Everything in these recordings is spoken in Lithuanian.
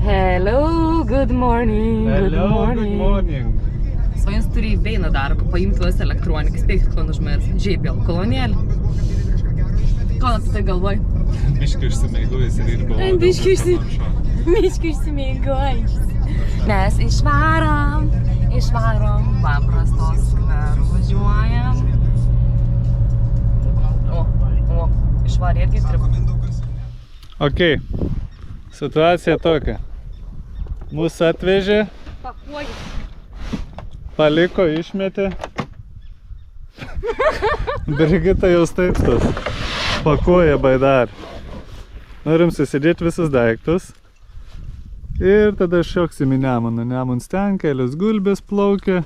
Hello, good morning. Hello, good morning. Svajins turi į Veiną darbą, paimti tuos elektronikas, spėkit, ko nužmės. Žiaipėl, kolonėlį. Ko apie tai galvoj? Biški išsimeigojus ir irba. Biški išsimeigojus. Mes išvarom, paprastos skverų važiuojam. O, išvarė irgi tribu. Ok, situacija tokia. Mūsų atvežė, paliko, išmetė. Brigita jau staipstos. Pakuoja baidar. Norim susidėti visus daiktus. Ir tada šoksim į Nemuną. Nemuns ten, kelios gulbės plaukia.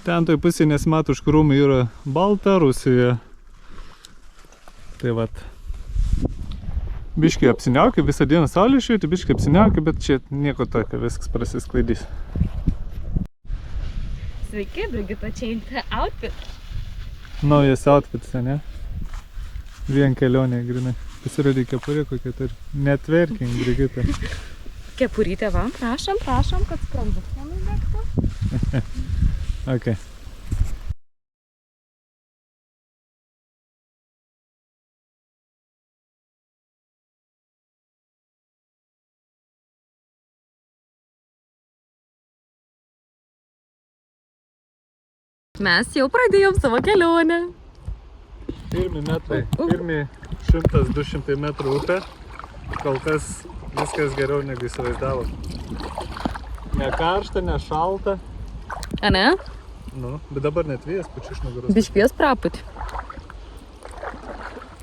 Ten toj pusėje nesimato, už krūmų yra Baltarusija. Tai vat. Biškai apsiniaukia, visą dieną saulė švietė, biškai apsiniaukia, bet čia nieko tokio, viskas prasisklaidys. Sveiki, Brigita, čia outfit. Naujas outfits, ne? Vien kelionė, grinai. Pasirodė kepurė kokia turi. Networking, Brigita. Kepurytė, va, prašom, kad skrandu nenudegtų. Ok. Mes jau pradėjom savo kelionę. Pirmi metrai, pirmi 100-200 metrų upė. Kol kas viskas geriau negu įsivaizdavo. Ne karšta, ne šalta. A ne? Nu, bet dabar net vėjas pučia iš nugaros. Biškės praput.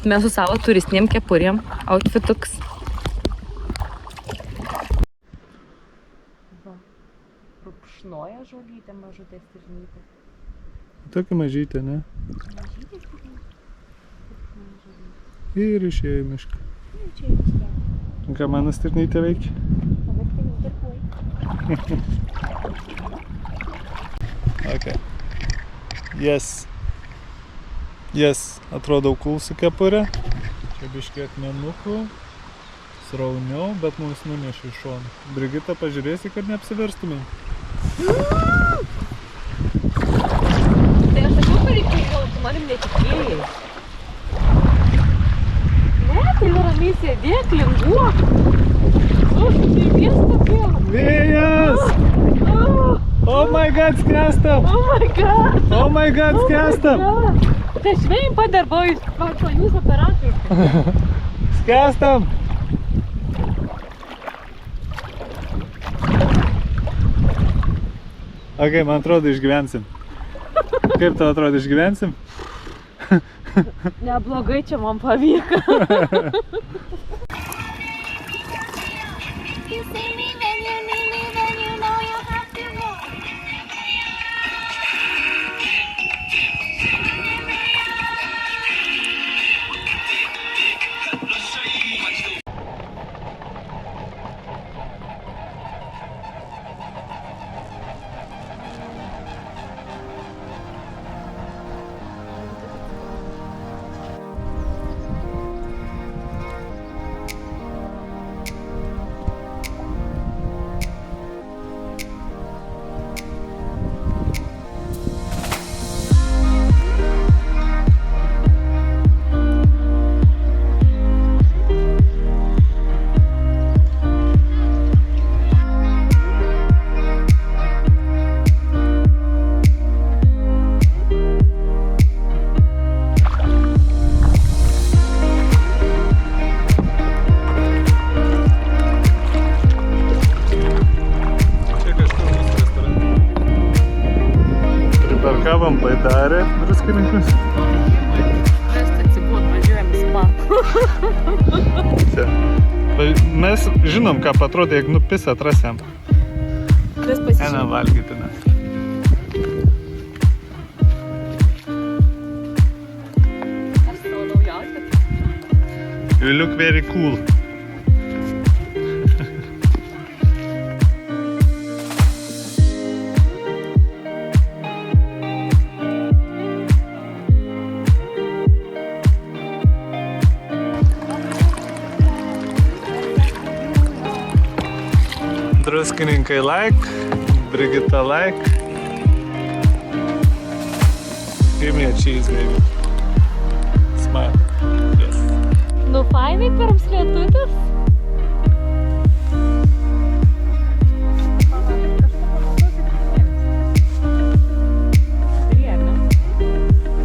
Mes su savo turistiniam kepurėm. Outfituks. Va. Rupšnoja žolytė, mažutė stirnytė. Tokia mažytė, ne? Mažytė stirnytė. Ir išėjo į mišką. Ką mano stirnytė veikia? Ok. Yes, atrodo cool su kepurė. Čia biškiai akmenukų. Srauniau, bet mums nunešė iš šono. Brigita, pažiūrėsi, kad neapsiverstumėm. Tai aš sakiau, kad reikėjo, tu manim netikėjai. Ne, tai ramiai sėdėk, linguok. Vėjas tokia. Vėjas! Oh my god, skęstam! Oh my god, skęstam! Tai šveim padarbojus, prašau, jūs operatorius. Skęstam! Ok, man atrodo, išgyvensim. Kaip tau atrodo, išgyvensim? Neblogai čia man pavyko. Priparkavom baidarę druskininkus. Mes atsibūt, važiuojam į spa. Mes žinom, ką patrodė, jeigu nupis atrasiam. Kas pasižiūrė? Einam valgyti, ne? Aš savo naujausią. You look very cool. Druskininkai like, Brigita like. Give me a cheese, baby. Smile. Yes. Nu, fainai pirms lietutis.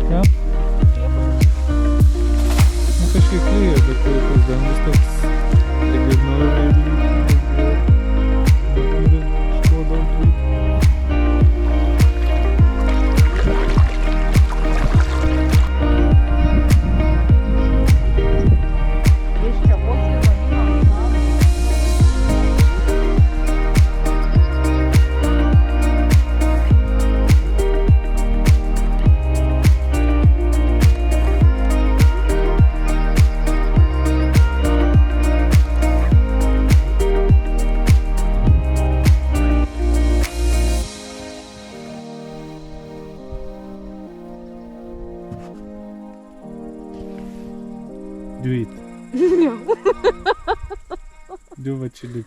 Ką? Nu, kažkiek lyja, bet tai tas dangus toks, jeigu nori lyti, neturi kažko daug lyti. Do it. Do what you do.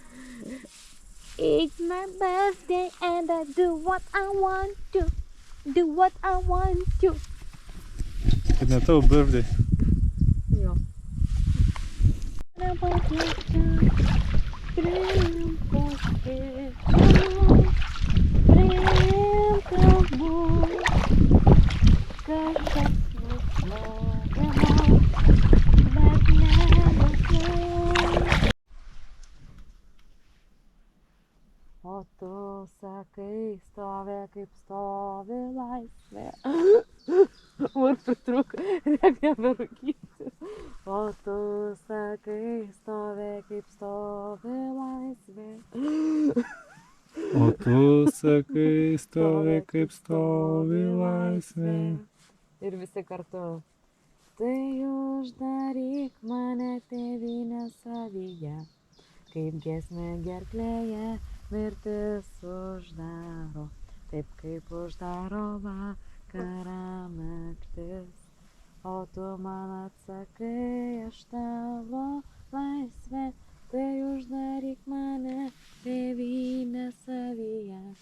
It's my birthday and I do what I want to. Do what I want to. Kad ne tavo birthday. Jo. O tu sakai, stovi kaip stovi laisvė. Man pritrūko, reikia neberūkyti. O tu sakai, stovi kaip stovi laisvė. O tu sakai, stovi kaip stovi laisvė. Ir visi kartu. Tai uždaryk mane tėvynę savyje, kaip giesmė gerklėje mirtis uždaro, taip kaip uždaro vakarą naktis. O tu man atsakai, aš tavo laisvė, tai uždaryk mane tėvynę savyje,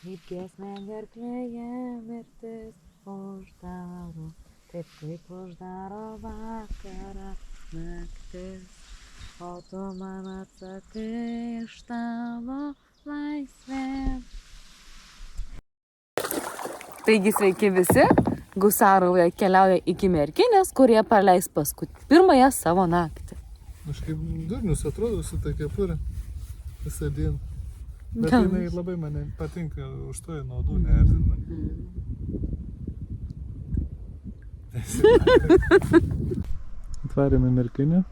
kaip giesmė gerklėje mirtis uždaro, taip kaip uždaro vakarą naktis. O tu man atsakai, aš tavo laisvė. Taigi sveiki visi, Gusarovoje keliauja iki Merkinės, kurie praleis pirmąją savo naktį. Aš kaip durnius atrodo su ta kepurė visą dieną. Bet Gal jinai labai mane patinka, už to naudų neerzina. Atvarėme Merkinę.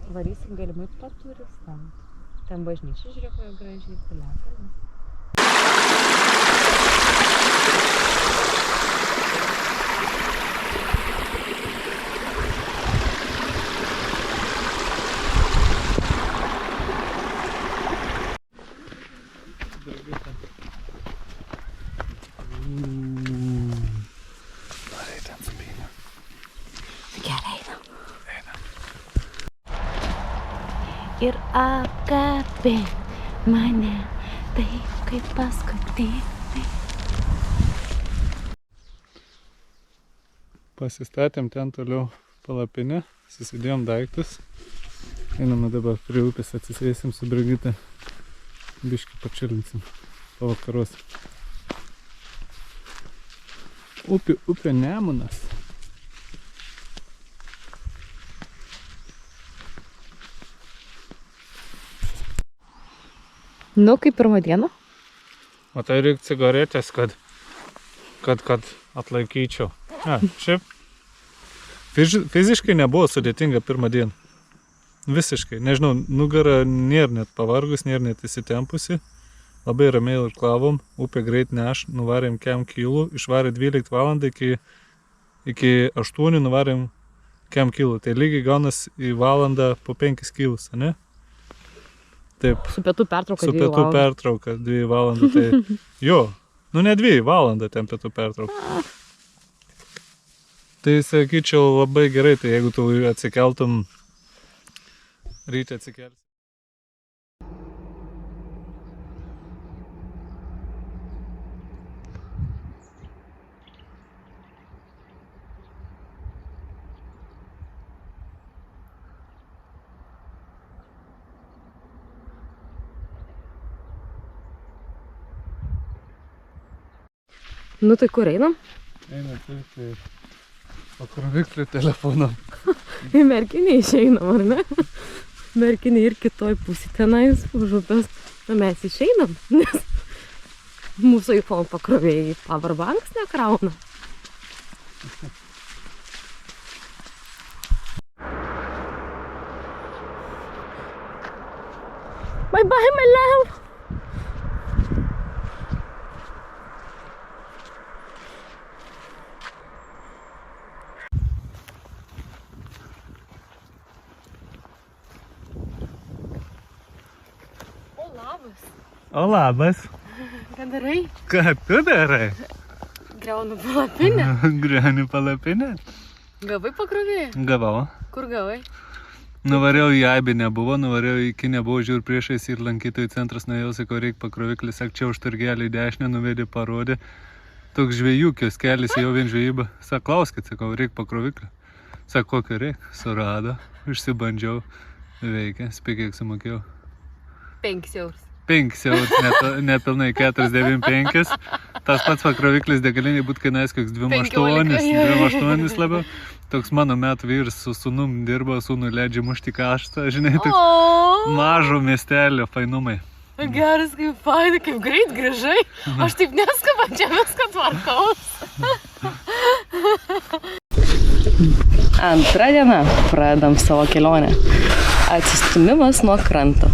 Varysim galimai paturistam. Ten bažnyčia, žiūrėk, jau gražiai piliakalnis. Ir apkabė mane taip kaip paskutinį. Pasistatėm ten toliau palapinę, susidėjom daiktus. Einame dabar prie upės, atsisėsim su Brigita. Biškį pačilinsim pavakaros. Upė Nemunas. Nu, kaip pirmą dieną? O tai reikia cigaretės, kad atlaikyčiau. Šiaip fiziškai nebuvo sudėtinga pirmą dieną. Visiškai. Nežinau, nugara nėra net pavargus, nėra net įsitempusi. Labai ramiai irklavom, upė greit neš, nuvarėm kem kilų, išvarė 12 valandą iki 8 nuvarėm kem kilų. Tai lygiai gaunas į valandą po 5 kilus, ne? Taip. Su pietų pertrauka 2 valandą. Su pietų pertrauka 2 valandą, tai jo, nu ne 2 valandą ten pietų pertrauka. Tai sakyčiau labai gerai, tai jeigu tu atsikeltum, ryte atsikelsi. Nu tai kur einam? Eina pirkti pakroviklį telefoną. Į Merkinį išeinam, ar ne? Merkinį ir kitoj pusė tenais už upės. Na mes išeinam, nes mūsų iPhone pakrovėjai powerbanks nekrauna. Bye bye, my love! O, labas! O labas. Ką darai? Ką tu darai? Griaunu palapinę. Griauni palapinę? Gavai pakrovėjai? Gavau. Kur gavai? Nuvarėjau į Aibį nebuvo, nuvarėjau į Kinę, buvau žiūr priešais ir lankytojų centras, nuėjau, sakau, reik pakroviklį, sak, čia už turgelį į dešinę, nuvedė, parodė. Toks žvejų kioskelis, jau vien žvejyba. Sak, klauskit, sakau, reik pakroviklį. Sak, kokio reik? Surado, išsibandžiau, veikia, spėk, kiek sumokėjau. 5 eurus. 5 eurus, nepilnai 4,95. Tas pats pakroviklis degaliniai būt kainais koks 2,8 labiau. Toks mano metų vyras su sūnum dirbo, sūnų leidžia mušti kaštą, žinai, toks mažo miestelio fainumai. Geras, kaip fainai, kaip greit grįžai. Aš taip neskubant, čia viską tvarkaus. Antra diena, pradedam savo kelionę. Atsistumimas nuo kranto.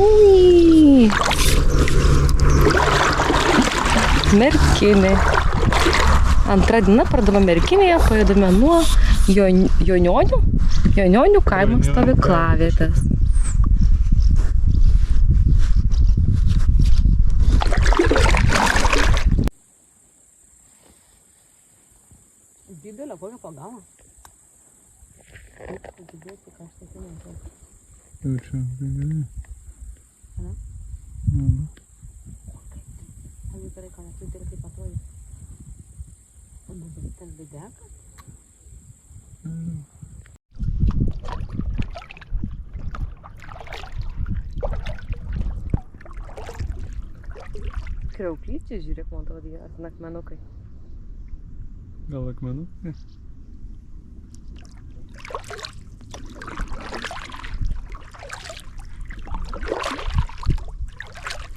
Ui. Merkinė. Antra diena, pradedame Merkinėje, pajudame nuo Jonionių kaimo stovyklavietės. Didelė kokia pagava. Jaučiu, gerai. Ana? Nu. Aš gerai, ką mes jau kaip atrodė. Ten videka? Kriauklyčiai, žiūrėk, man atrodo, ar akmenukai. Gal akmenukai?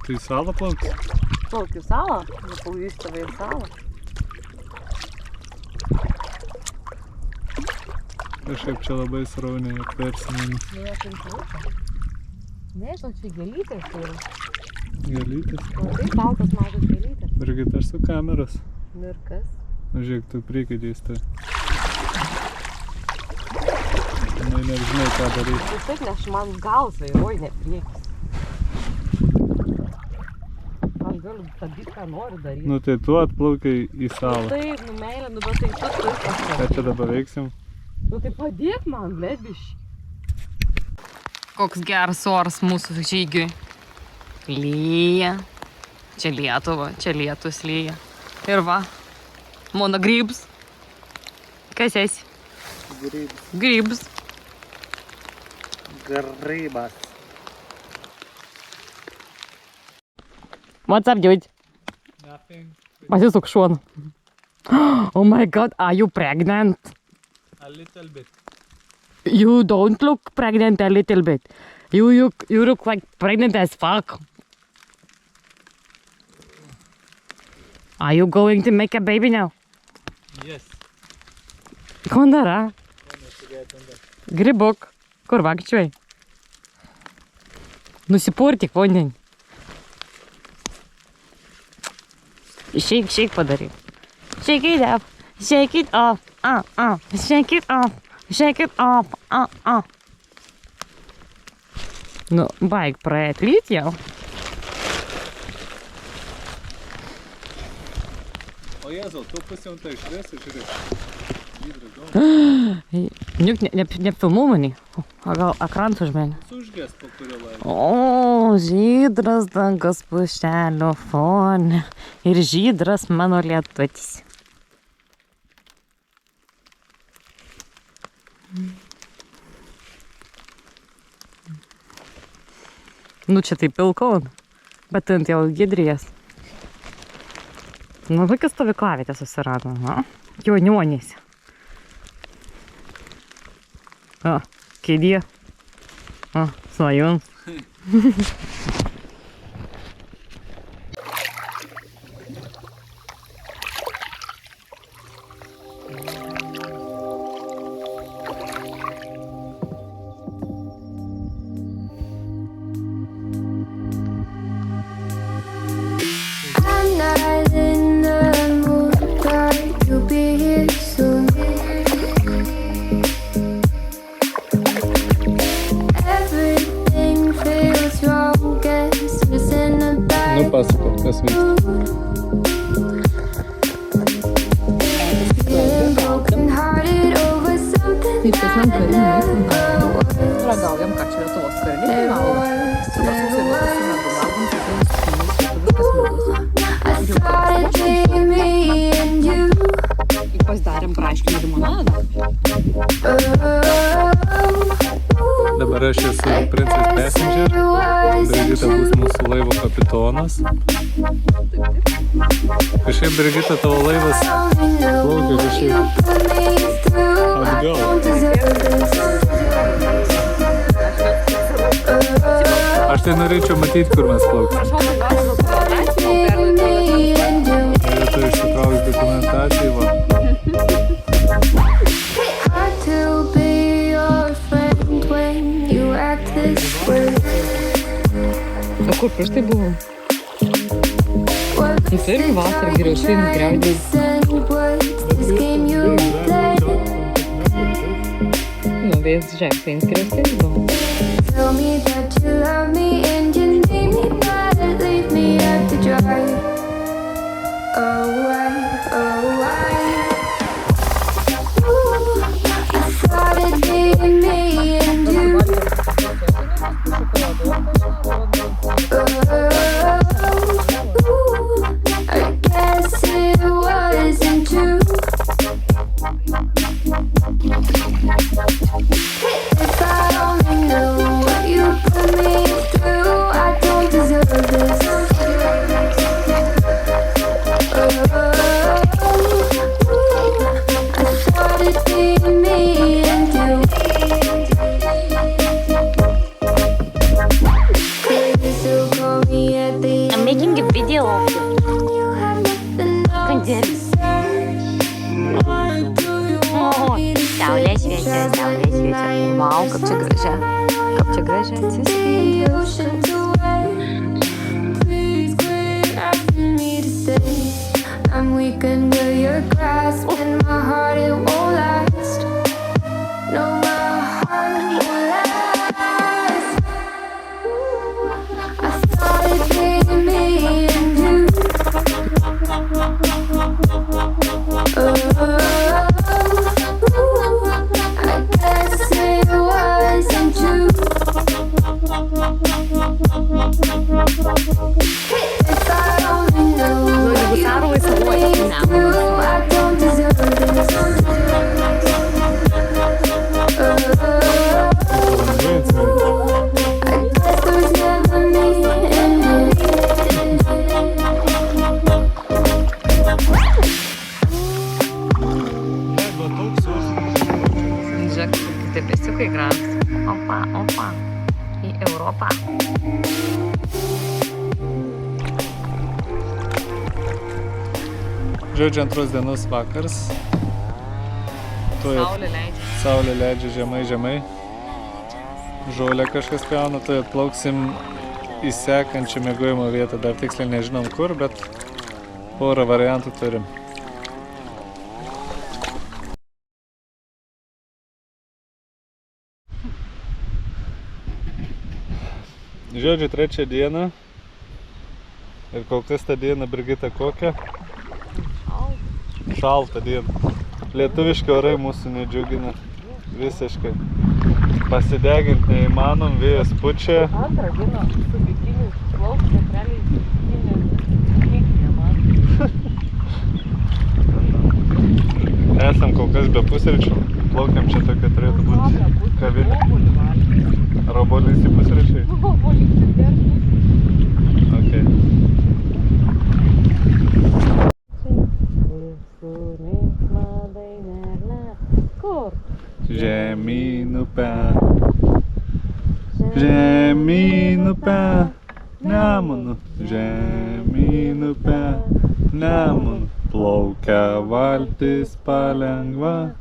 Tai į salą plauks? Plaukiu salą? Nupaudys tave į salą. Kažkaip čia labai srauniai apversinami. Ne, to čia gėlytės yra. Gėlytės? O tai baltas mažas gėlytės. Brigita, aš su kameros. Nu ir kas? Nu žiūrėk, tu priekidės tai. Nu, nežinai ką daryti. Vis taip, nes man galas vairuoji, ne priekis. Aš galiu daryti, ką noriu daryti. Nu tai tu atplaukai į salą. Taip, nu meilė, nu bet tai tu turi pasakyti. Ką čia dabar veiksim? Nu tai padėk man, lebiški. Koks geras oras mūsų žygiui. Lyja. Čia Lietuva, čia lietus lyja. Ir va, mano grybs. Kas esi? Grybs. Grybs. Grybas. What's up, dude? Nothing. Pasisuk šon. Oh my god, are you pregnant? A little bit. You don't look pregnant a little bit. You look like pregnant as fuck. Are you going to make a baby now? Yes. Ko nėra? Gribuk. Kur vakčiuoj? Nusipurtik vandenį. Shake padaryk. Shake it up. Shake it off. Shake it off. Shake it off. Nu, baig praeit lyt jau. O Jėzau, tu pasiuntai išvesi, žiūrėk. Niuk, nepilnų manį. Gal ekrans už mane. Užges po kurio laiko. O, žydras dangas pušelio fone. Ir žydras mano lietutis. Nu, čia tai pilkau, bet ant jau gidrijas. Nu, tokia stovyklavietė susirado. Jaunionėse. Kėdė. Svajūnas. I'm not in the mood, but you'll be here soon. Everything feels wrong, guess who's in a bad Pasakok, kas vyksta. feeling, broken-hearted over something that never was. Ragaujam, ką čia Lietuvos karaliai Never valgo. was, never was. I started dreaming and you. Pasidarėm braškinį limonadą. Dabar aš esu Princess Passenger. Brigita bus mūsų laivo kapitonas. Kažkaip, Brigita, tavo laivas plaukia kažkaip atgal. Aš tai norėčiau matyti, kur mes plauksim. Ir tu išsitrauks dokumentaciją, va. Hard to be your friend when you act this way. O kur prieš tai buvom? What Nu tai irgi vasarą geriau išeina griaudės. this game you play. Nu, vėjas žemsiai skriausti buvom. Tell me that you love me and you need me, but leave me out to dry. Oh, why, oh, why? Ooh, I thought it'd be me and you. Ooh, I guess it wasn't true. If I only knew what you put me through, I don't deserve this. I thought it'd be me and you. Could you still call me at the I'm making a video of you. you have nothing else to say? О, saulė šviečia, saulė šviečia. Vau, kaip čia gražia. Kaip čia gražia atsispindi. The ocean's away. Please quit asking me to stay. I'm weak under your grasp, and my heart it won't last. No, my heart won't last. I thought it'd be me and you. I guess it wasn't true. If I only knew what you put me through, I don't deserve this. I guess there's never me and you. Žiūrėk, debesiukai gražūs. Opa, opa. Į Europą. Žodžiu, antros dienos vakars. Tuoj Saulė leidžia. saulė leidžia žemai. Žolę kažkas pjauna, tai atplauksim į sekančią miegojimo vietą. Dar tiksliai nežinom kur, bet porą variantų turim. Žodžiu, trečią dieną. Ir kol kas tą dieną, Brigita, kokia? Šalta diena. Lietuviški orai mūsų nedžiugina visiškai. Pasidegint neįmanom, vėjas pučia. Antrą dieną su bikiniu plaukti, realiai bikiniu man. Esam kol kas be pusryčių. Plaukiam čia tokia turėtų būti kavinė. Ar obuolys į pusryčiai? Obuolys į Okay. Žemyn upe, Nemunu, žemyn upe, Nemunu. Plaukia valtis palengva,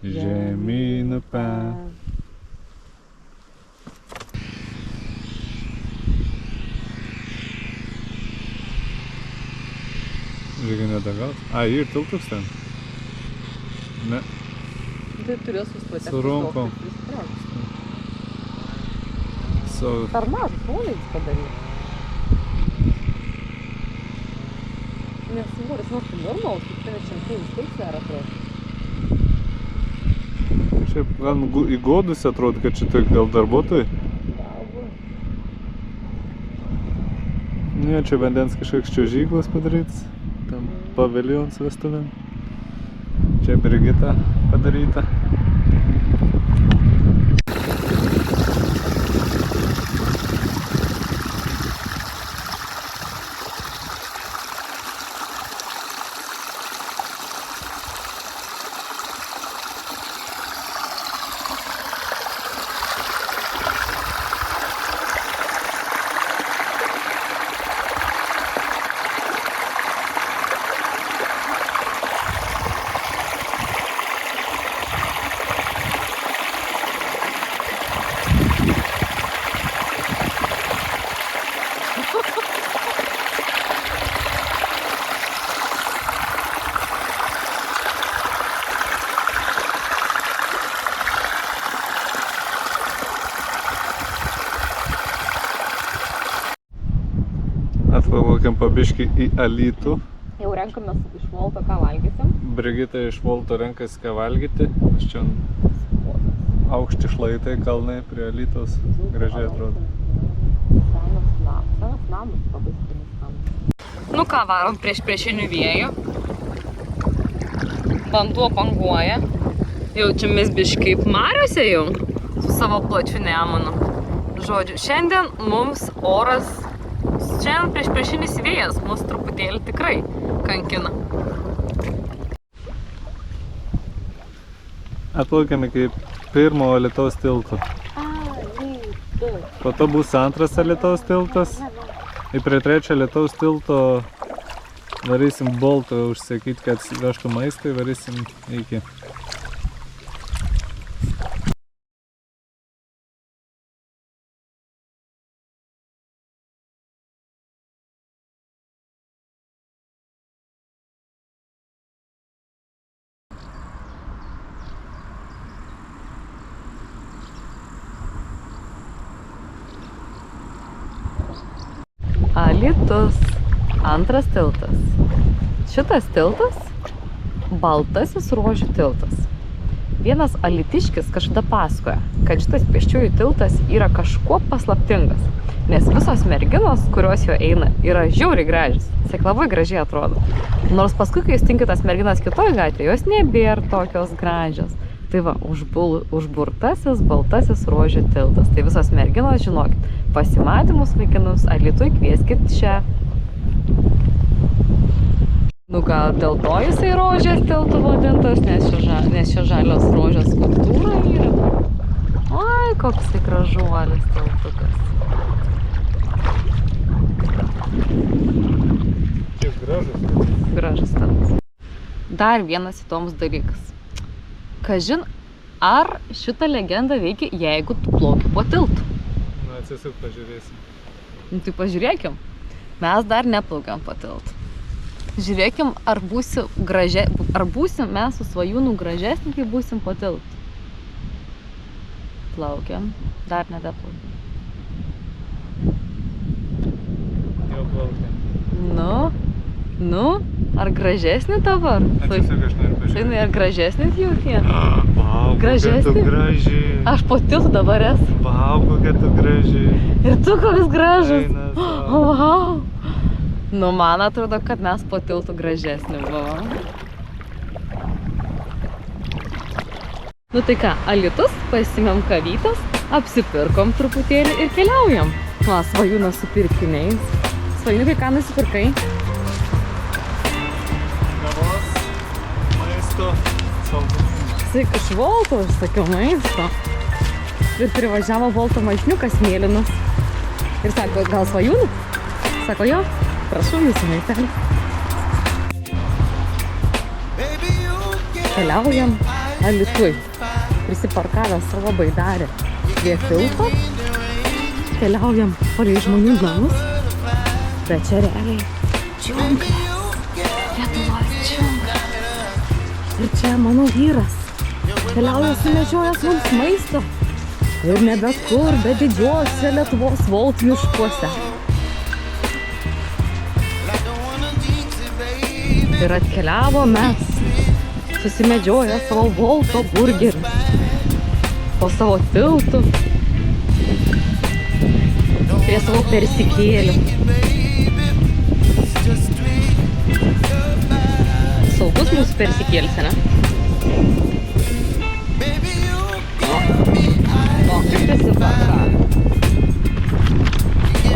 žemyn upe. Žiūrėk, nedagaut. Ir tiltus ten. Ne. Tai turės sustoti. Su runkom. Per mažus volais padaryti. Nesvoris, nors tai normalus, kaip tai šiandien tilsi ar atrodo. Šiaip gan įgodus atrodo, kad šitai gal darbuotojai. Ne, čia vandens kažkoks čiuožyklas padarytas. Tam paviljons vestuvėm. Čia Brigita padaryta. Atplaukiam pabiškį į Alytų. Jau renkamės iš Volto, ką valgysim. Brigita iš Volto renkasi ką valgyti. Čia aukšti šlaitai, kalnai prie Alytos. Gražiai atrodo. Senas namas, labai stinis namas. Nu ką, varom priešinių vėjų. Vanduo banguoja. Jaučiamės biškai kaip mariose jau. Su savo plačiu Nemunu. Žodžiu, šiandien mums oras. Šiandien priešinis vėjas mus truputėlį tikrai kankina. Atplaukiam iki pirmo Alytaus tilto. Po to bus antras Alytaus tiltas. Ir prie trečio Alytaus tilto varysim Boltą užsakyti, kad vežtų maistą ir varysim iki. Alytus. Antras tiltas. Šitas tiltas Baltasis Rožių tiltas. Vienas alytiškis kažkada pasakoja, kad šitas pėsčiųjų tiltas yra kažkuo paslaptingas, nes visos merginos, kurios jo eina, yra žiauriai gražios. Tiesiog labai gražiai atrodo. Nors paskui, kai stinki tas merginas kitoj gatvėje, jos nebėra tokios gražios. Tai va, užburtasis Baltasis Rožių tiltas. Tai visos merginos, žinokit, pasimatymus vaikinus Alytui kvieskit čia. Nu gal dėl to jisai rožės tiltu vadintas, nes čia žalios rožės skulptūra yra. Oi, koks tai gražuolis tiltukas. Kiek gražus. Gražus tiltas. Dar vienas įdomus dalykas. Kažin, ar šitą legendą veikia, jeigu tu plauki po tiltu? Na, atsisuk, pažiūrėsim. Nu tai pažiūrėkim. Mes dar neplaukiam po tiltu. Žiūrėkim, ar būsim mes su Svajūnu gražesni, kai būsim po tiltu. Plaukiam. Dar nedaplaukiam. Jau plaukiam. Nu, ar gražesnį dabar? Atsisuk, aš noriu pažiūrėti. Tai ar gražesnis jautie? Vau, kokia tu graži. Aš po tiltu dabar esu. Vau, kokia tu graži. Ir tu koks gražus. Eina sau. Vau. Nu, man atrodo, kad mes po tiltu gražesni buvom. Nu tai ką, Alytus, pasimėm kavytes, apsipirkom truputėlį ir keliaujam. Va, Svajūnas su pirkiniais. Svajūnai, ką nusipirkai? Kavos, maisto, saldumynų. Iš Volto užsakiau maisto. Ir privažiavo Volto mašniukas mėlynas. Ir sako, gal svajūnų? Sako, jo, prašau jūsų maitelį. Keliaujam Alytuj. Prisiparkavę savo baidarę prie tilto. Keliaujam palei žmonių namus. Bet čia realiai džiunglės. Lietuvos džiunglės. Ir čia mano vyras keliauja sumedžiojęs mums maisto. Ir ne bet kur, bet didžiuose Lietuvos Volt miškuose. Ir atkeliavo mes, susimedžioję savo Volto burgerį po savo tiltu prie savo persikėlių. Saugus mūsų persikėlis, ne? Kaip tas įpaka?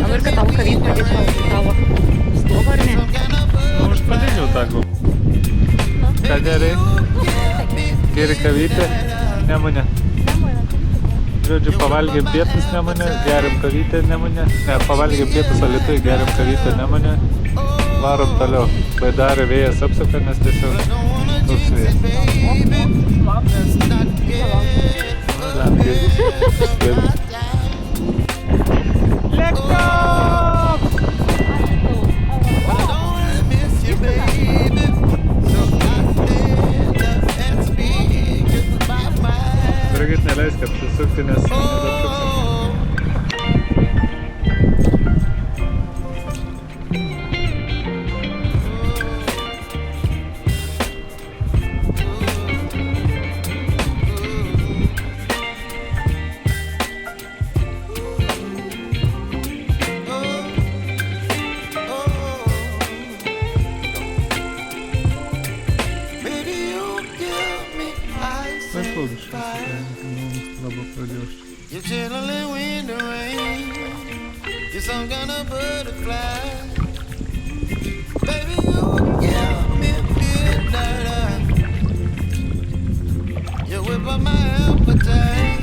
Ir kad tavo kavytę tavo stovą, ar ne? Nu, aš padėjau tą gubą. Ką gerai? Geri kavytę? Nemune. Žodžiu, pavalgėm pietus Nemune, geriam kavytę Nemune. Ne, pavalgėm pietus Alytuj, geriam kavytę Nemune. Varom toliau. Baidarė vėjas apsuka, nes tiesiog toks vėjas. Brigit, neleisk apsisukti, nes nebeapsuksim. You're chilling in the rain. You're some kind of butterfly. Baby, you give me midnight. You whip up my appetite.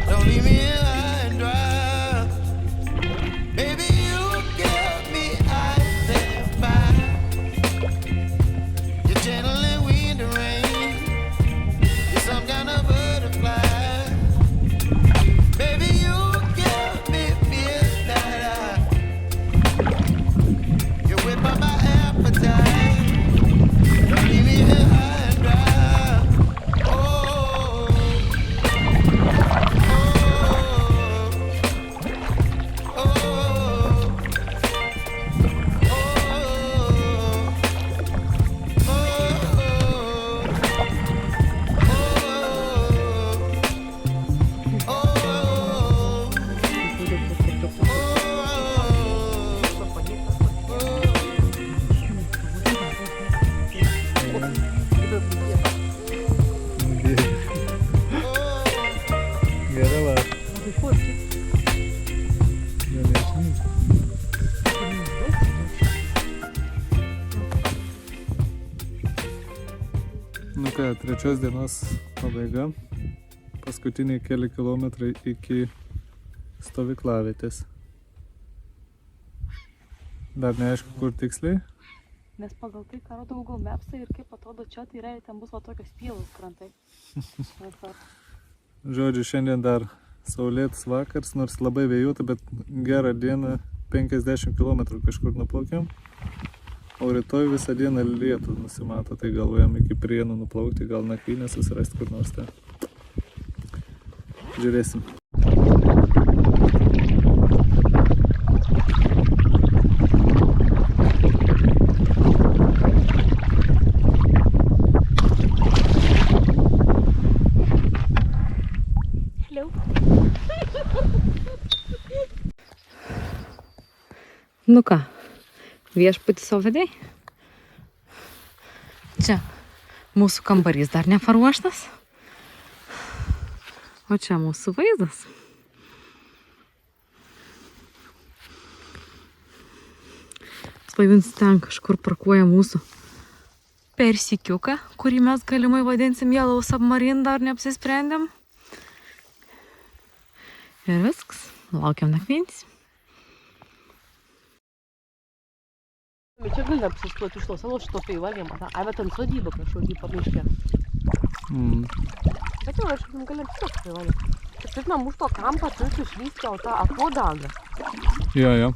Don't leave me high and dry. Baby, you give me ice and fire. You're chilling in the rain. You're some kind of butterfly. Nu ką, trečios dienos pabaiga. Paskutiniai keli kilometrai iki stovyklavietės. Dar neaišku, kur tiksliai. Nes pagal tai, ką rodo Google Maps'ai ir kaip atrodo čia, tai realiai ten bus va tokios pievos krantai. Žodžiu, šiandien dar saulėtas vakars, nors labai vėjuota, bet gerą dieną 50 km kažkur nuplaukėm. O rytoj visą dieną lietų nusimato, tai galvojam iki Prienų nuplaukti, gal nakvynę susirasti kur nors ten. Žiūrėsim. Hello. Nu ką? Viešpatį savo vedei. Čia mūsų kambarys dar neparuoštas. O čia mūsų vaizdas. Svajūnas ten kažkur parkuoja mūsų persikiuką, kurį mes galimai vadinsim Yellow Submarine, dar neapsisprendėm. Ir viskas. Laukiam nakvynės. Čia gali apsistoti iš to savo šito peivalėm. Ai, bet tam sodybą kažkokį pamiškė. Bet jau, aš gali apsistoti peivalėm. Taip, man už to kampą turiu išvysti jau tą akvodagą. Jo.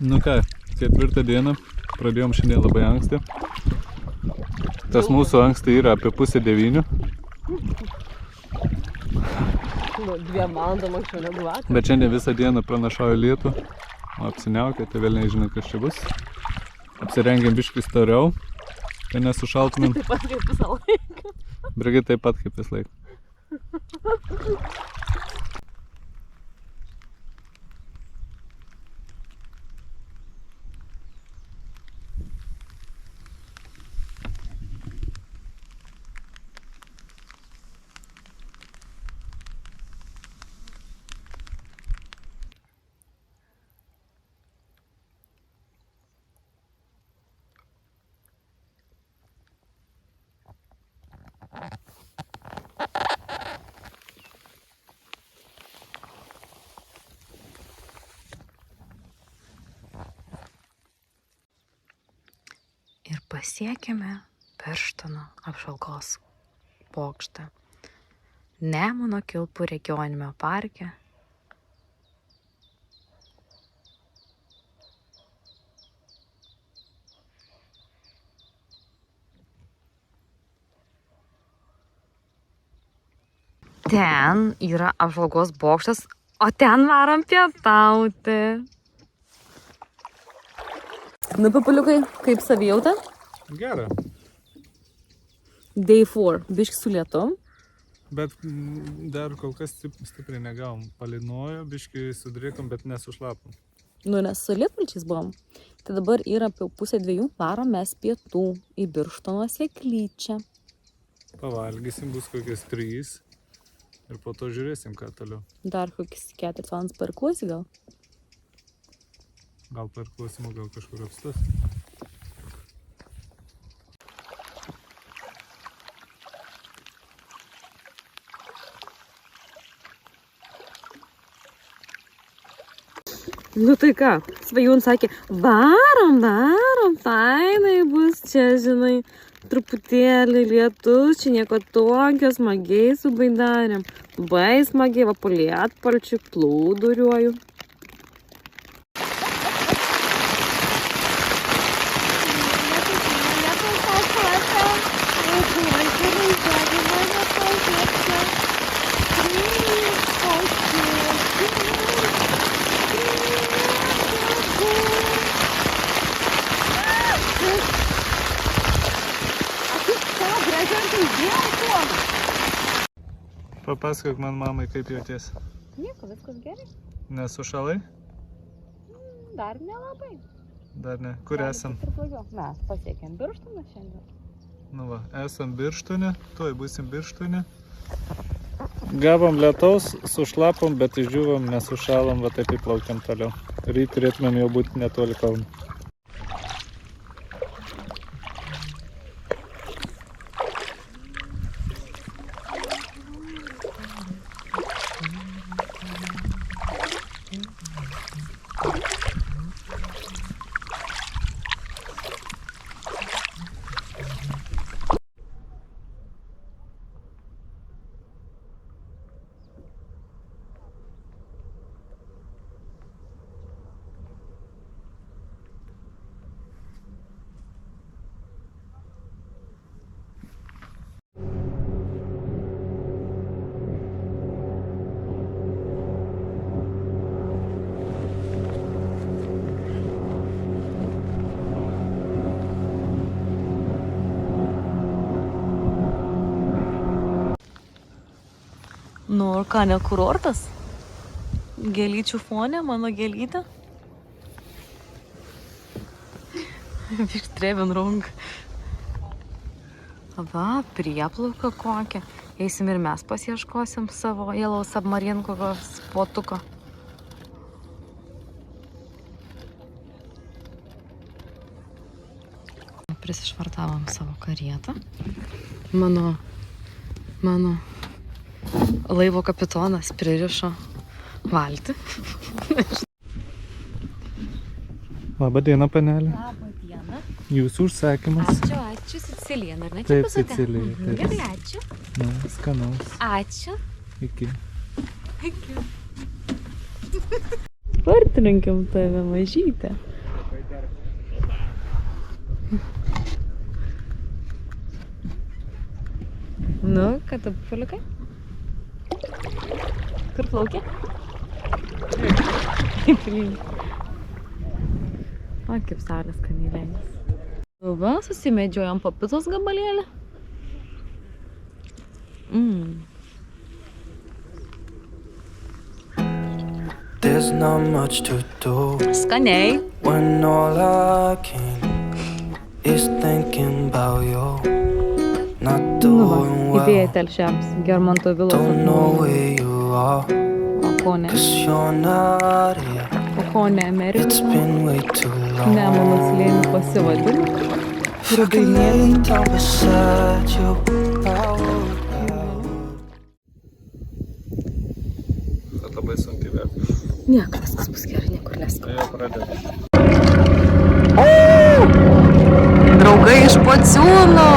Nu ką, 4 dieną. Pradėjom šiandien labai anksti. Tas mūsų anksti yra apie 8:30. 2 valandom anksčiau negu vakar. Bet šiandien visą dieną pranašauja lietų. Apsiniaukia, tai vėl nežinau, kas čia bus. Apsirengėm biškį storiau, kad nesušaltumėm. Taip pat kaip visą laiką. Brigita taip pat kaip visą laiką. Ir pasiekėme Birštono apžvalgos bokštą. Nemuno Kilpų regioninėme parke. Ten yra apžvalgos bokštas, o ten varom pietauti. Nu, papaliukai, kaip savijauta? Gera. Day 4. Biški su lietum. Bet dar kol kas stipriai negavom. Palinojo, biškį sudrėkom, bet nesušlapom. Nu, nes su lietpalčiais buvom. Tai dabar yra apie 1:30, varom mes pietų į Birštono seklyčią. Pavalgysim, bus kokias 3. Ir po to žiūrėsim, ką toliau. Dar kokias 4 valandas parkuosi gal. Gal parkuosim, gal kažkur apstos. Nu tai ką, Svajūn sakė, varom, fainai bus čia, žinai, truputėlį lietus, čia nieko tokio, smagiai su baidarėm. Labai smagiai, va, po lietpalčių plūduriuoju. Papasakok man, mamai, kaip jauties. Nieko, viskas gerai. Nesušalai? Dar nelabai. Dar ne. Kur esam? Mes pasiekėm Birštoną šiandien. Nu va, esam Birštone, tuoj būsim Birštone. Gavom lietaus, sušlapom, bet išdžiuvom, nesušalom, va taip įplaukiam toliau. Ryt turėtumėm jau būti netoli Kauno. Nu, ir ką, ne kurortas? Gėlyčių fonė, mano gėlytė. Viktrėvin rung. Va, prieplauka kokia. Eisim ir mes pasieškosim savo Yellow Submarine kokio spotuko. Prisišvartavom savo karietą. Mano laivo kapitonas pririšo valtį. Labą dieną, panelė. Labą dieną. Jūsų užsakymas. Ačiū, Sicilijan, ar ne? Taip, Sicilijai. Taip. Gerai, ačiū. Na, skanaus. Ačiū. Iki. Partrinkiam tave, mažytę. Nu, ką tu palikai? Kur plaukia? Kaip link. O, kaip saulės kanylėnis. Va, susimedžiojam po picos gabalėlį. There's not much to do Skaniai. when all I can is thinking about you. Not doing Idėja well, telšiams. Germanto vilos don't know atnaujinimas. where you are, O ko ne? 'cause you're not here. O ko ne Amerika? It's been way too long. Nemuno slėnių pasivadino. I can lay down beside you. Labai sunkiai verti. Nieko, viskas bus gerai, niekur neska. Jau pradeda. Draugai iš Pociūno.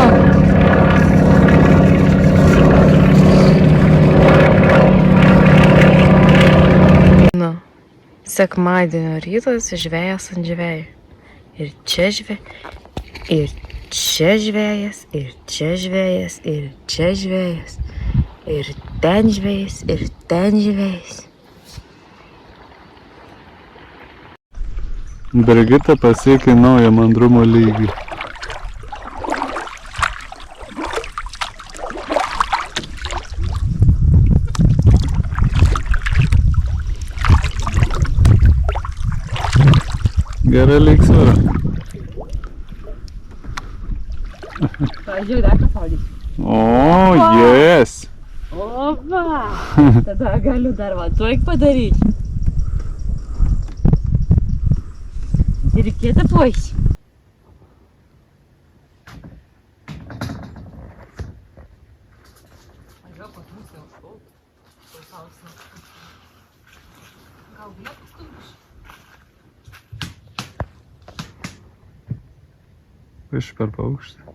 Na, sekmadienio rytas žvejas ant žvejų. Ir čia žvejas, ir čia žvejas, ir čia žvejas, ir čia žvejas, ir ten žvejas, ir ten žvejas. Brigita pasiekė naują mandrumo lygį. Gera lygsvara. Pažiūrėk, dar pasaulį. O, yes! Opa! Tada galiu dar va, tuoj padaryti. Ir kitą pois. Iš per paukštį.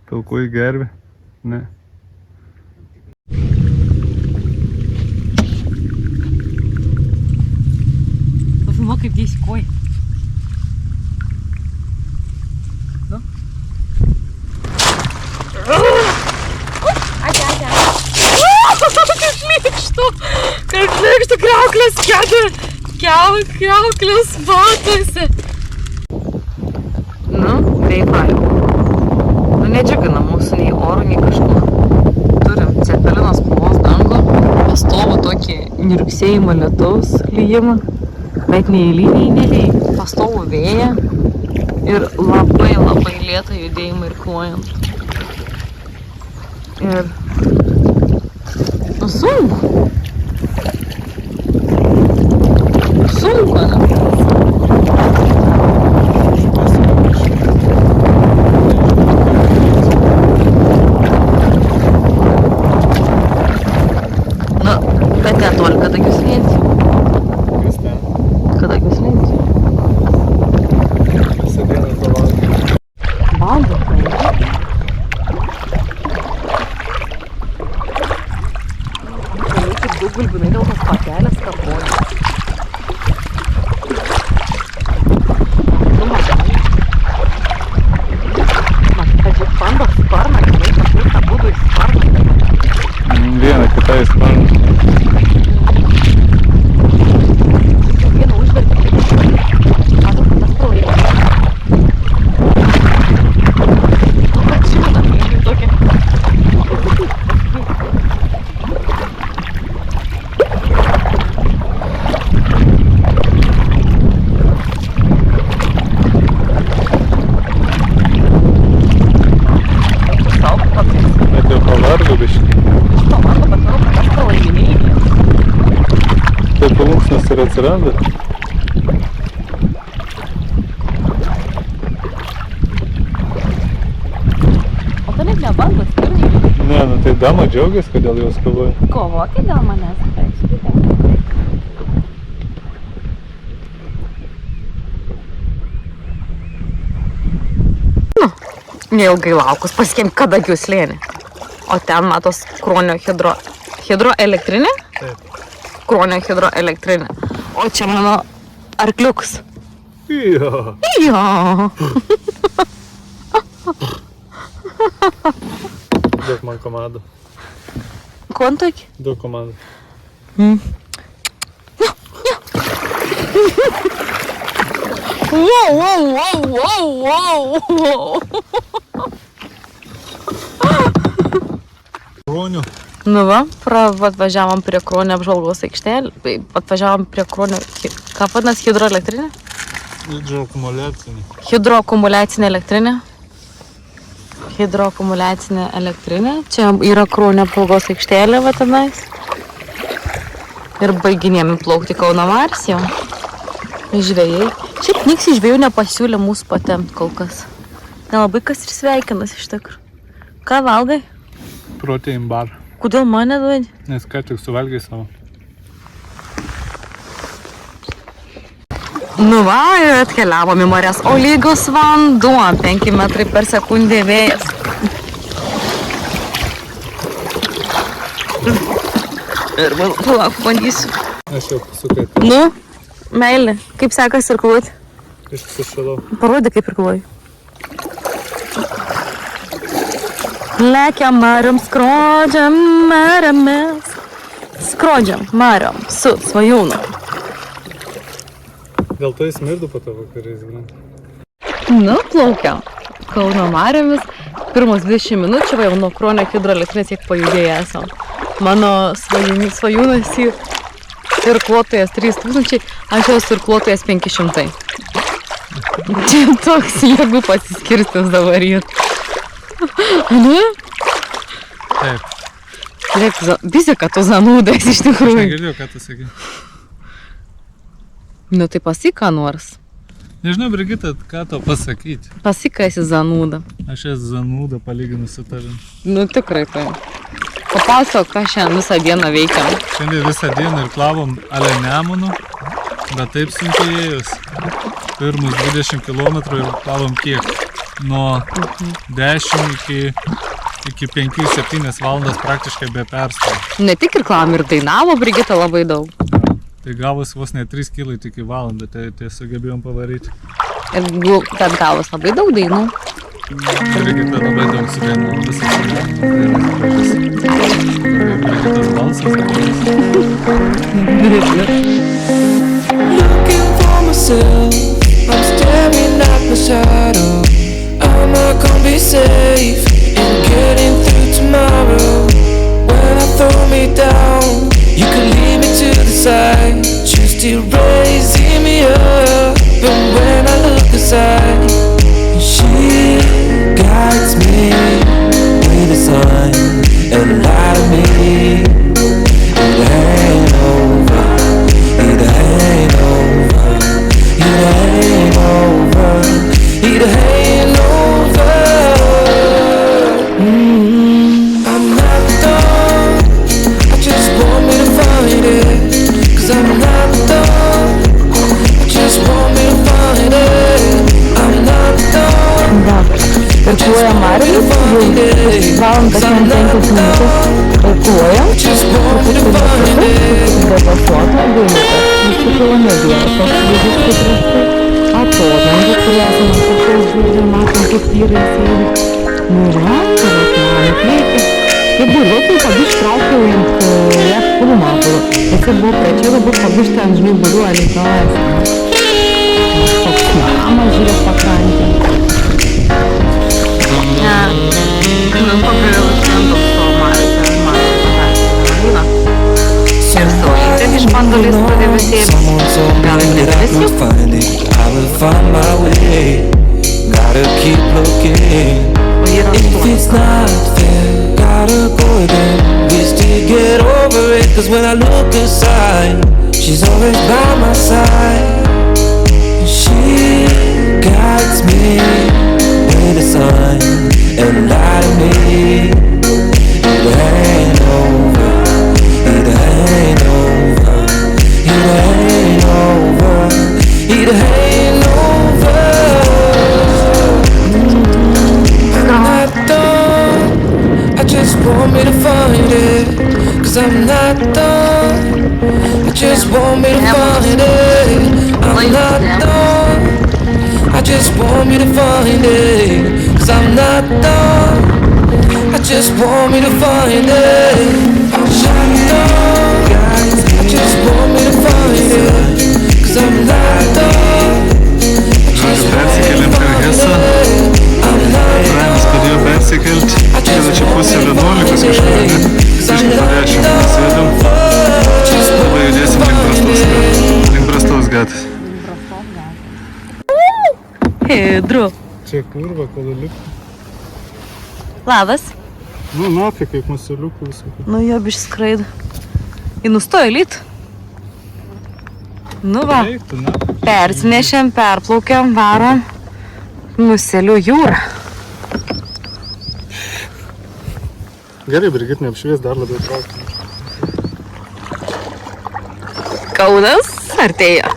Pilkoji gervė? Ne. Pafilmuok kaip dėsi koją. Nu? Ačiū. Kaip šlykštų kriauklės kėdė. Kriauklės batuose. Nu, kaip jau. Nu, nedžiugina mūsų nei oro, nei kažko. Turim cepelinos spalvos dangų, pastovų tokį niruksėjimą lietaus lyjimą, bet neįliniai neliai, pastovų vėją ir labai lėtą judėjimą irkluojant. Ir nu, sunku. Sunku, ne? Gulbinai dėl tos patelės kapoja. Nu, matai. Kad juk panda sparną, kai kažkaip tą būdų į sparną. Vieną kitą į sparną. Vieną užvertį. Matot, kad tas pralaikė. Nu, kad žinoma, jeigu tokia. Tai plunksnas ir atsiranda. O tai net nebandas, stirniai. Ne, nu tai Dama džiaugiasi, kodėl jos kovoja. Kovokit dėl manęs, reiškite. Neilgai laukus pasiekėm Kadagių slėnį. O ten matos Kruonio hidroelektrinė? Taip. Kruonio hidroelektrinė. O čia mano arkliuks. Jo. Jo. Duok man komandų. Kontokį? Duok komandų. Wow, wow, wow, wow, wow. Kruonių. Nu va, atvažiavom prie Kruonio apžvalgos aikštelį. Atvažiavom prie Kruonio, ką vadinasi hidroelektrinė? Hidroakumuliacinė elektrinė. Hidroakumuliacinė elektrinė. Čia yra Kruonio apžvalgos aikštelė va tenais. Ir baiginėm plaukti Kauno Marias jau. Žvejai. Šiaip nieks iš žvejų nepasiūlė mūsų patempt kol kas. Nelabai kas ir sveikinas iš tikrųjų. Ką valgai? Protein bar. Kodėl mane duodi? Nes ką tik suvalgai savo. Nu va, ir atkeliavom į Marias. O lygos vanduo, 5 metrai per sekundę vėjas. Ir palauk, bandysiu. Aš jau pasukai. Nu, meilė, kaip sekasi irkluoti? Išsišalau. Parodė, kaip irkluoji. Lekiam mariom, skrodžiam mariamis. Skrodžiam mariom su svajūnu. Dėl to įsmirdu po to vakariais, grant. Nu, plaukiam. Kauno mariomis. Pirmos 20 minučių, va jau nuo Kruonio hidroelektrinės kiek pajudėję esam. Mano svajūnas irkluotojas 3000, aš jos irkluotojas 500. Čia toks jėgų pasiskirstis dabar yra. Ne? Taip. Žiūrėk, visi, kad tu zanūdas iš tikrųjų. Negirdėjau, ką tu sakai. Nu tai pasakyk ką nors. Nežinau, Brigita, ką to pasakyti. Pasakyk, kad esi zanūda. Aš esu zanūda palyginus su tavim. Nu tikrai tai. Papasakok, ką šiandien visą dieną veikiam. Šiandien visą dieną irklavom ale Nemunu, bet taip sunkiai ėjus. Pirmus 20 km irklavom kiek? Nuo 10 iki 5-7 valandas praktiškai be perstojo. Ne tik irklavom, ir dainavo Brigita labai daug. Tai gavus vos ne 3 kg tik į valandą, tai sugebėjom pavaryti. Ir ten gavus labai daug dainų. Brigita labai daug sudainavo, visas Brigitas balsas. Looking for myself, I'm staring at my shadow. I'm not gonna be safe in getting through tomorrow. When I throw me down, you can leave me to the side. You're still raising me up, and when I look aside, she guides me with the sun and light of me. It ain't over, it ain't over, it ain't over, it ain't over. I'm not done, I just want me to find it. 'Cause I'm not done, I just want me to find it. I'm not done. Irkluoja mariamis, valandą šiandien 5 minutės irkluojam. Truputį debesuota, vainikas. Iš tikrųjų nebėra toks lygus kaip prieš tai. Atodangų, kurie esame kažkaip žiūrėm, matom, kaip vyrai sėdi. Nu va, tai vat man atliekė. Kaip buvo, tai pabišk traukiau ant lėktuvų matulą. Jisai buvo prie čia, dabar pabišk ten žinai būriu Alytuvos. Toks namas, žiūrėk, pakrantė. Ne, nu pagaliau šiandien savo Mariuose, Mariuose. Ir saulytė iš bandolės pradėjo sėbės. Gal ir nedalis jau? I will find my way. Gotta keep looking. If it's not there, gotta go again. We still get over it. 'Cause when I look aside, she's always by my side. She guides me with the sun and light of me. It It ain't over. It ain't over. It ain't over. It ain't over. I'm not done. I just want me to find it. 'Cause I'm not done. I just want me to find it. I'm not done. I just want me to find it. 'Cause I'm not done. I just want me to find it. I'm not done. I just want me to find it. 'Cause I'm not done. I just want me to find it. I'm not Raimas padėjo persikelt, kada čia pusė 11 kažkur, ne? Biškį po 10 sėdam. Dabar judėsim link Brastos gatvės. Hidru. Čia kurva, kol liukų. Labas. Nu, nafik, kaip museliukų visokį. Nu, jo biškį skraido. Į nustojo lyt. Nu va, Eiktų, nafik. persinešėm, perplaukėm, varom. Muselių jūrą. Gerai, Brigit, neapšvies, dar labiau traukti. Kaunas artėja.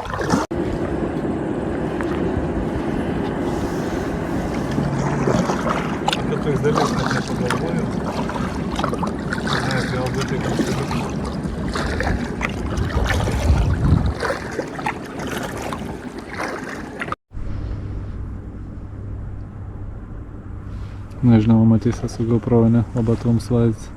Apie tais dalis net nepagalvojau. Ne, galbūt tai museliukų. Nežinau, matysi su GoPro, ne, labai trumps vaizdas.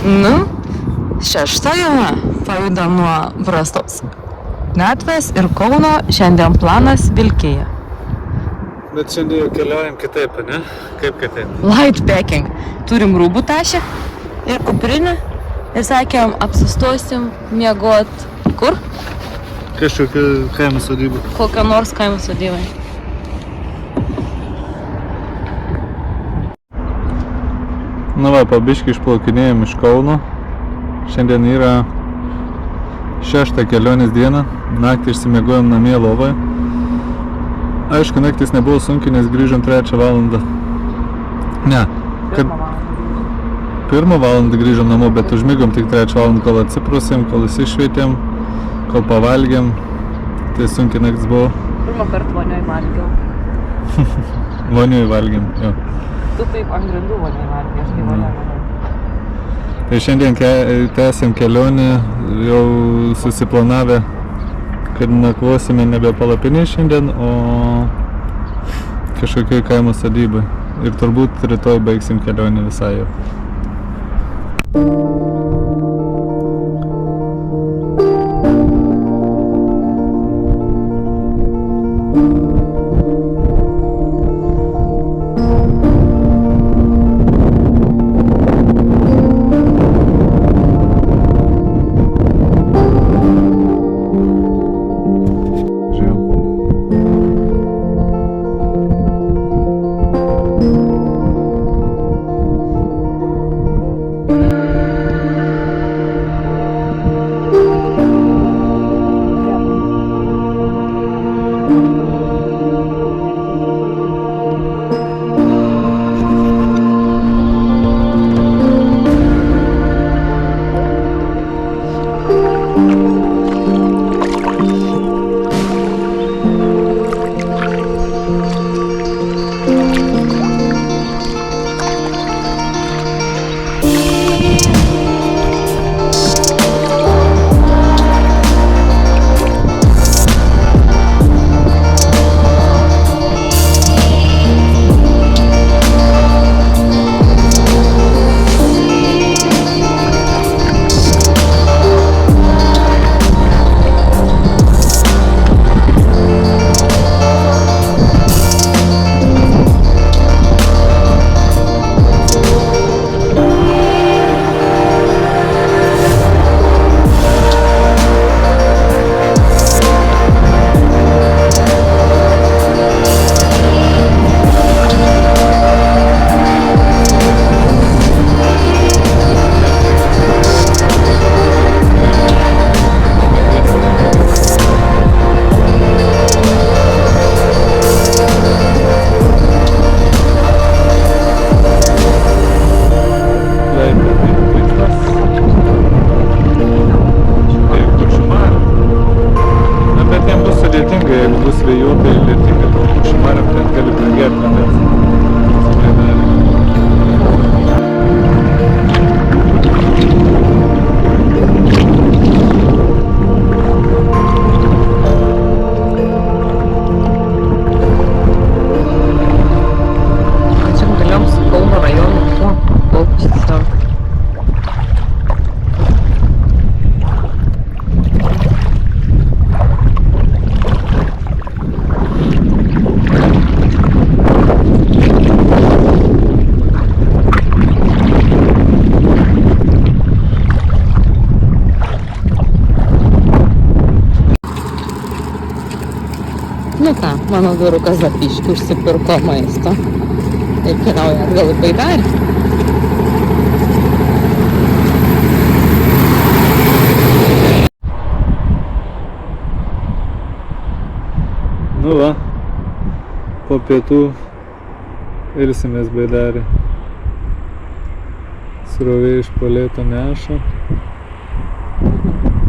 Nu, šeštoje pajudam nuo Brastos gatvės ir Kauno, šiandien planas Vilkija. Bet šiandien jau keliaujam kitaip, ne? Kaip kitaip? Light packing. Turim rūbų tašę ir kuprinę ir sakėm, apsistosim miegot. Kur? Kažkokia kaimo sodyba. Kokią nors kaimo sodybą. Nu va, pabiškį išplaukinėjom iš Kauno. Šiandien yra 6 kelionės diena. Naktį išsimiegojom namie lovoje. Aišku, naktis nebuvo sunki, nes grįžom 3 valandą. Ne, kad 1 valandą grįžom namo, bet užmigom tik 3 valandą, kol atsiprusėm, kol įsišvietėm, kol pavalgėm. Tai sunkiai naktis buvo. Pirmą kartą vonioj valgiau. Vonioj valgėm, jo. Tu taip ant grindų vonioj valgiai, aš tai vonioj. Tai šiandien tęsiam kelionę, jau susiplanavę, kad nakvosime nebe palapinėje šiandien, o kažkokioj kaimo sodybai. Ir turbūt rytoj baigsim kelionę visai jau. Mano vyrukas Zapiškį užsipirko maisto ir keliauja atgal į Baidarį. Nu va, po pietų ilsimės Baidarį. Srovė iš po lėto neša.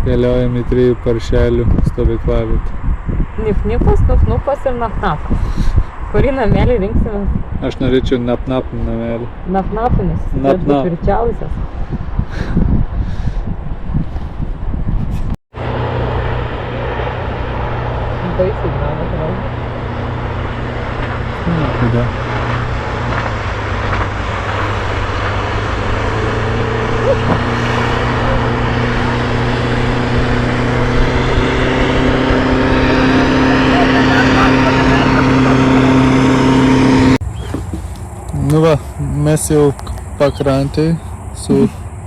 Keliaujam į 3 paršelių stovyklavietę. Nip-nipas, nup-nupas ir nap-napas. Kurį namelį rinksimės? Aš norėčiau nap-nap namelį. Nap-napinis. Nap-nap. Tvirčiausias. Baisiai gražu, atrodo. Kada? Nu va, mes jau pakrantėj su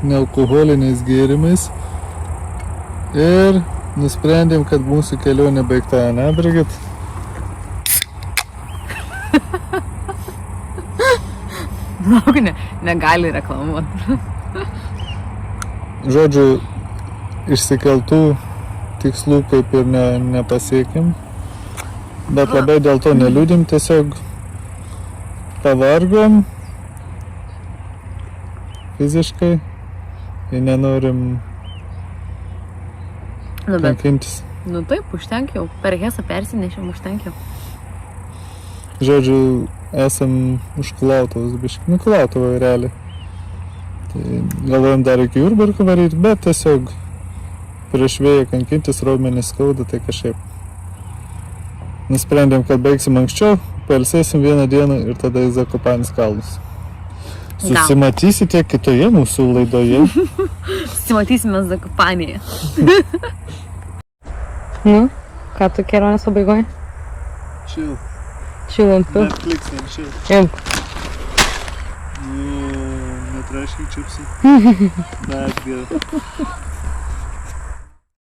nealkoholiniais gėrimais ir nusprendėm, kad mūsų kelionė baigta, ne, Brigit? Lauk, negali reklamuoti. Žodžiu, išsikeltų tikslų kaip ir nepasiekėm, bet labai dėl to neliūdim, tiesiog pavargom fiziškai ir nenorim kankintis. Nu taip, užtenkiau. Per Hesą persinešėm, užtenkiau. Žodžiu, esam užklautavus biškį, nuklautavai realiai. Tai galvojam dar iki Jurbarko varyti, bet tiesiog prieš vėją kankintis, raumenys skauda, tai kažkaip nusprendėm, kad baigsim anksčiau, pailsėsim vieną dieną ir tada į Zakopanės kalnus. Susimatysite kitoje mūsų laidoje. Susimatysime Zakopanėje. Nu, ką tu kelionės pabaigoje? Chill. Chill and pill. Netflix and chill. Imk. Netraškiai čipsai. Bet geriau.